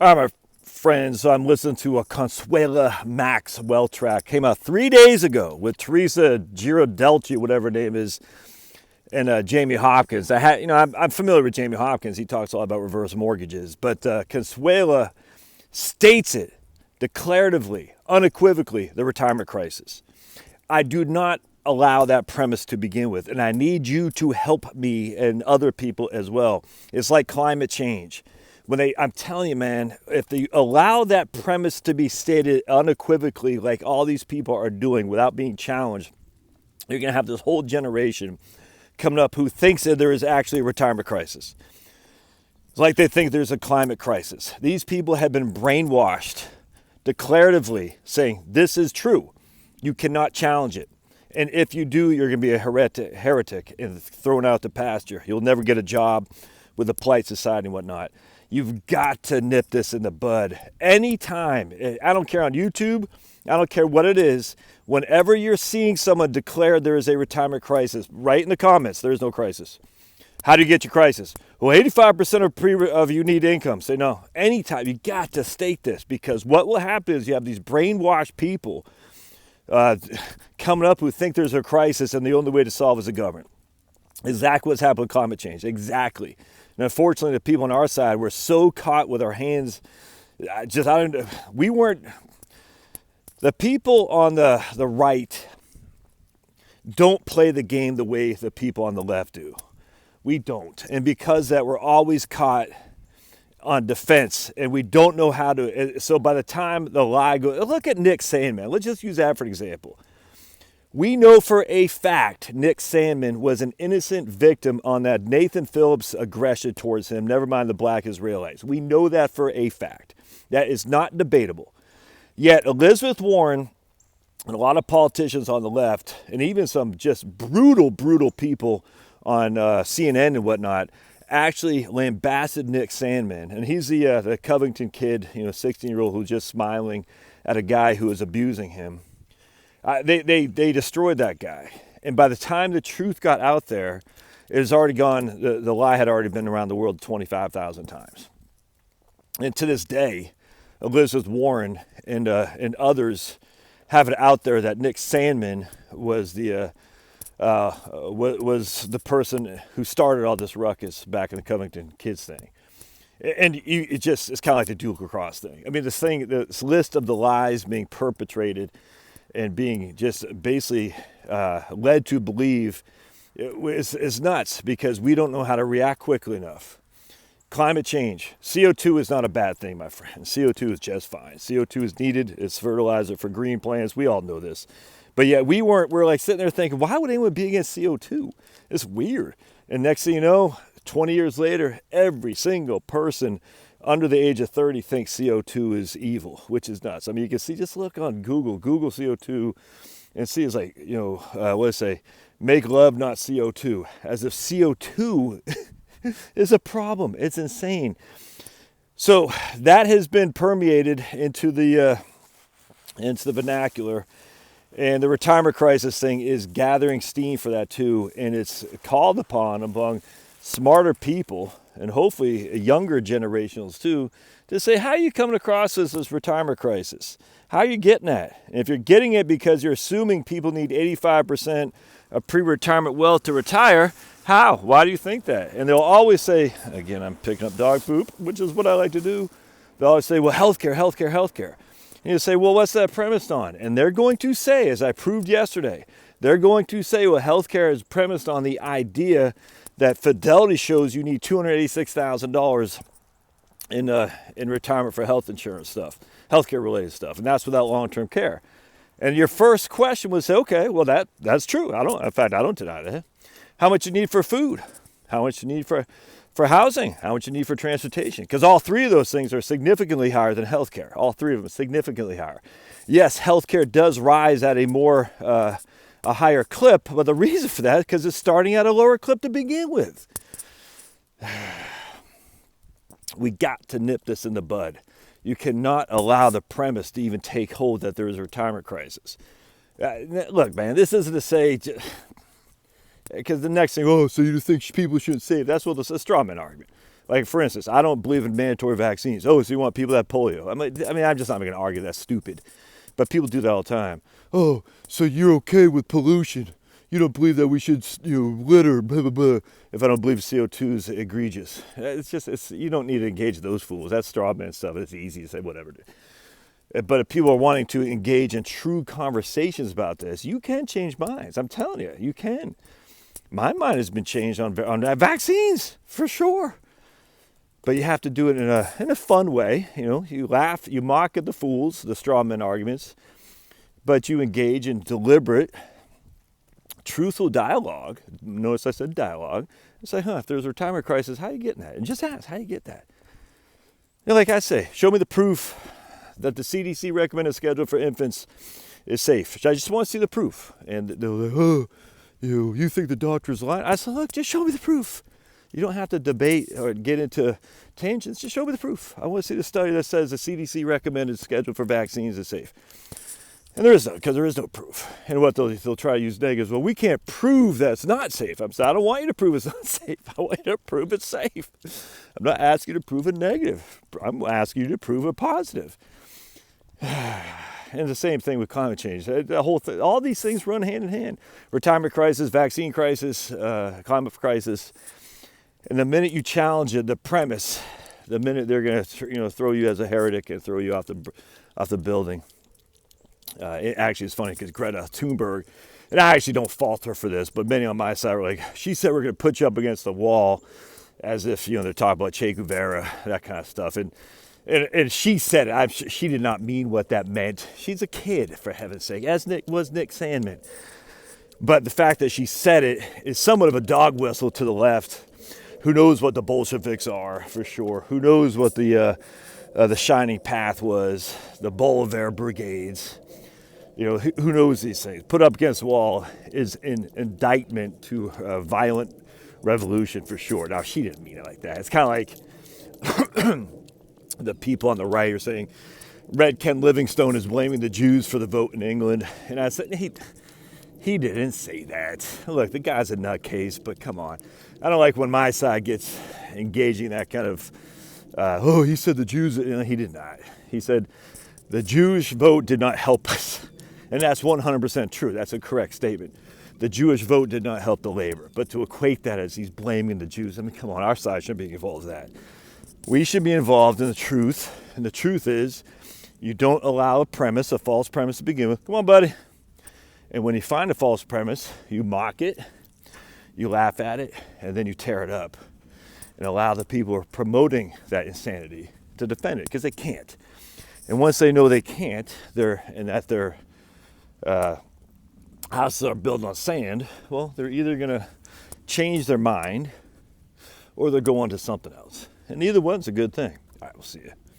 All right, my friends, so I'm listening to a Consuela Maxwell track. Came out 3 days ago with Teresa Girodelci, whatever her name is, and Jamie Hopkins. I'm familiar with Jamie Hopkins. He talks a lot about reverse mortgages, but Consuela states it declaratively, unequivocally, the retirement crisis. I do not allow that premise to begin with, and I need you to help me and other people as well. It's like climate change. I'm telling you, man, if they allow that premise to be stated unequivocally, like all these people are doing without being challenged, you're going to have this whole generation coming up who thinks that there is actually a retirement crisis. It's like they think there's a climate crisis. These people have been brainwashed declaratively saying this is true. You cannot challenge it. And if you do, you're going to be a heretic and thrown out to pasture. You'll never get a job with a polite society and whatnot. You've got to nip this in the bud. Anytime, I don't care on YouTube, I don't care what it is, whenever you're seeing someone declare there is a retirement crisis, write in the comments, there is no crisis. How do you get your crisis? Well, 85% of you need income. Say no. Anytime, you got to state this, because what will happen is you have these brainwashed people coming up who think there's a crisis and the only way to solve is the government. Exactly what's happened with climate change. Exactly. And unfortunately, the people on our side were so caught with our hands. The people on the right don't play the game the way the people on the left do. We don't. And because that, we're always caught on defense, and we don't know how to. So by the time the lie goes, look at Nick Sandmann. Let's just use that for an example. We know for a fact Nick Sandmann was an innocent victim on that Nathan Phillips aggression towards him, never mind the black Israelites. We know that for a fact. That is not debatable. Yet Elizabeth Warren and a lot of politicians on the left, and even some just brutal people on CNN and whatnot, actually lambasted Nick Sandmann. And he's the Covington kid, 16-year-old who's just smiling at a guy who is abusing him. They destroyed that guy. And by the time the truth got out there, it has already gone, the lie had already been around the world 25,000 times. And to this day, Elizabeth Warren and others have it out there that Nick Sandmann was the person who started all this ruckus back in the Covington kids thing. And it's kind of like the Duke lacrosse thing. I mean, this list of the lies being perpetrated and being just basically led to believe is nuts, because we don't know how to react quickly enough. Climate change. CO2 is not a bad thing, my friend. CO2 is just fine. CO2 is needed. It's fertilizer for green plants. We all know this. But yet we're like sitting there thinking, why would anyone be against CO2? It's weird. And next thing you know, 20 years later, every single person under the age of 30 thinks CO2 is evil, which is nuts. I mean, you can see, just look on Google CO2, and see it's like, what do I say? Make love, not CO2. As if CO2 is a problem. It's insane. So that has been permeated into the vernacular. And the retirement crisis thing is gathering steam for that too. And it's called upon among smarter people, and hopefully younger generations too, to say, how are you coming across this retirement crisis? How are you getting that? And if you're getting it because you're assuming people need 85% of pre-retirement wealth to retire, how? Why do you think that? And they'll always say, again, I'm picking up dog poop, which is what I like to do. They'll always say, well, healthcare. And you say, well, what's that premised on? And they're going to say, as I proved yesterday, they're going to say, well, healthcare is premised on the idea that Fidelity shows you need $286,000 in retirement for health insurance stuff, healthcare related stuff, and that's without long-term care. And your first question would say, okay, well that's true. I don't deny that. How much you need for food? How much you need for housing? How much you need for transportation? Because all three of those things are significantly higher than healthcare. All three of them are significantly higher. Yes, healthcare does rise at a higher clip, but the reason for that is because it's starting at a lower clip to begin with. We got to nip this in the bud. You cannot allow the premise to even take hold that there is a retirement crisis. Look, man, this isn't to say, because the next thing, so you think people shouldn't save? That's what a straw man argument. Like, for instance, I don't believe in mandatory vaccines. Oh, so you want people that have polio? I'm just not going to argue that's stupid. But people do that all the time. Oh, so you're okay with pollution? You don't believe that we should, litter, blah, blah, blah. If I don't believe CO2 is egregious. You don't need to engage those fools. That's straw man stuff. It's easy to say whatever. But if people are wanting to engage in true conversations about this, you can change minds. I'm telling you, you can. My mind has been changed on vaccines, for sure. But you have to do it in a fun way. You laugh, you mock at the fools, the straw man arguments, but you engage in deliberate, truthful dialogue. Notice I said dialogue. It's like, if there's a retirement crisis, how are you getting that? And just ask, how do you get that? Like I say, show me the proof that the CDC recommended schedule for infants is safe. I just want to see the proof. And they're like, oh, you think the doctor's lying? I said, look, just show me the proof. You don't have to debate or get into tangents. Just show me the proof. I want to see the study that says the CDC recommended schedule for vaccines is safe. And there is no, because there is no proof. And what they'll try to use negatives. Well, we can't prove that it's not safe. I don't want you to prove it's not safe. I want you to prove it's safe. I'm not asking you to prove a negative. I'm asking you to prove a positive. And the same thing with climate change. The whole thing, all these things run hand in hand. Retirement crisis, vaccine crisis, climate crisis. And the minute you challenge it, the premise, the minute they're going to throw you as a heretic and throw you off the building. It actually is funny because Greta Thunberg, and I actually don't fault her for this, but many on my side were like, she said we're going to put you up against the wall, as if they're talking about Che Guevara, that kind of stuff. And she said it. She did not mean what that meant. She's a kid, for heaven's sake, as Nick Sandmann. But the fact that she said it is somewhat of a dog whistle to the left. Who knows what the Bolsheviks are, for sure. Who knows what the Shining Path was, the Bolivar Brigades. Who knows these things? Put up against the wall is an indictment to a violent revolution, for sure. Now, she didn't mean it like that. It's kind of like the people on the right are saying Red Ken Livingstone is blaming the Jews for the vote in England. And I said, he didn't say that. Look, the guy's a nutcase, but come on. I don't like when my side gets engaging in that kind of, he said the Jews, he did not. He said the Jewish vote did not help us. And that's 100% true. That's a correct statement. The Jewish vote did not help the labor. But to equate that as he's blaming the Jews, come on, our side shouldn't be involved in that. We should be involved in the truth. And the truth is, you don't allow a false premise to begin with. Come on, buddy. And when you find a false premise, you mock it, you laugh at it, and then you tear it up and allow the people who are promoting that insanity to defend it, because they can't. And once they know they can't, their houses are built on sand, well, they're either going to change their mind or they'll go on to something else. And neither one's a good thing. All right, we'll see you.